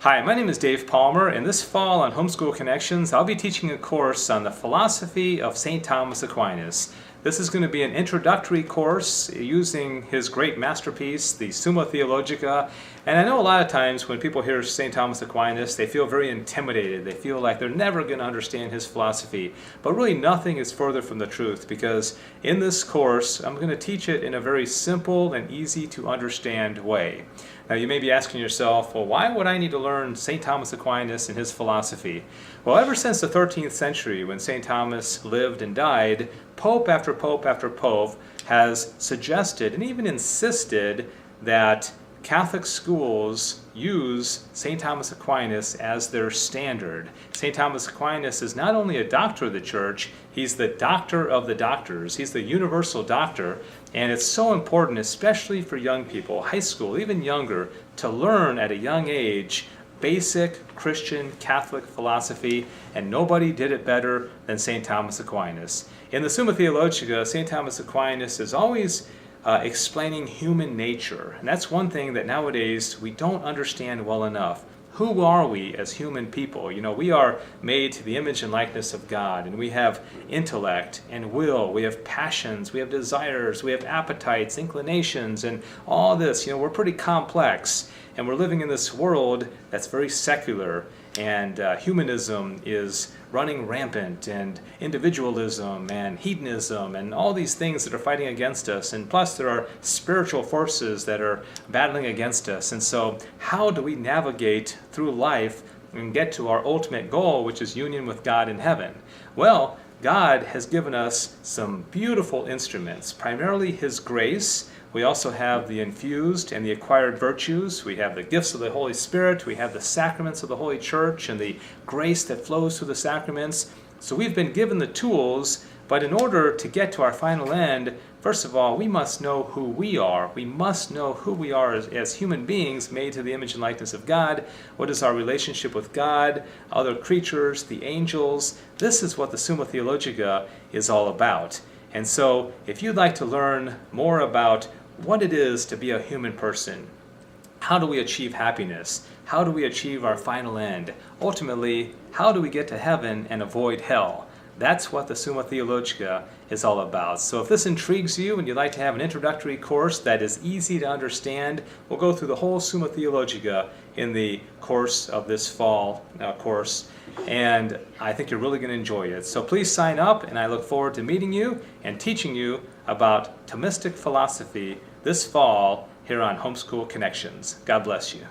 Hi, my name is Dave Palmer, and this fall on Homeschool Connections, I'll be teaching a course on the philosophy of St. Thomas Aquinas. This is going to be an introductory course using his great masterpiece, the Summa Theologica. And I know a lot of times when people hear St. Thomas Aquinas, they feel very intimidated. They feel like they're never going to understand his philosophy. But really nothing is further from the truth, because in this course, I'm going to teach it in a very simple and easy to understand way. Now you may be asking yourself, well, why would I need to learn St. Thomas Aquinas and his philosophy? Well, ever since the 13th century, when St. Thomas lived and died, Pope after Pope after Pope has suggested and even insisted that Catholic schools use St. Thomas Aquinas as their standard. St. Thomas Aquinas is not only a doctor of the Church, he's the doctor of the doctors. He's the universal doctor, and it's so important, especially for young people, high school, even younger, to learn at a young age basic Christian Catholic philosophy, and nobody did it better than St. Thomas Aquinas. In the Summa Theologica, St. Thomas Aquinas is always explaining human nature. And that's one thing that nowadays we don't understand well enough. Who are we as human people? You know, we are made to the image and likeness of God, and we have intellect and will, we have passions, we have desires, we have appetites, inclinations, and all this. You know, we're pretty complex, and we're living in this world that's very secular, and humanism is running rampant, and individualism and hedonism and all these things that are fighting against us, and plus there are spiritual forces that are battling against us. And so how do we navigate through life and get to our ultimate goal, which is union with God in heaven? Well, God has given us some beautiful instruments, primarily His grace. We also have the infused and the acquired virtues. We have the gifts of the Holy Spirit. We have the sacraments of the Holy Church and the grace that flows through the sacraments. So we've been given the tools, but in order to get to our final end, first of all, we must know who we are. We must know who we are as human beings made to the image and likeness of God. What is our relationship with God, other creatures, the angels? This is what the Summa Theologica is all about. And so if you'd like to learn more about what it is to be a human person, how do we achieve happiness, how do we achieve our final end, ultimately, how do we get to heaven and avoid hell? That's what the Summa Theologica is all about. So if this intrigues you and you'd like to have an introductory course that is easy to understand, we'll go through the whole Summa Theologica in the course of this fall course. And I think you're really going to enjoy it. So please sign up, and I look forward to meeting you and teaching you about Thomistic philosophy this fall here on Homeschool Connections. God bless you.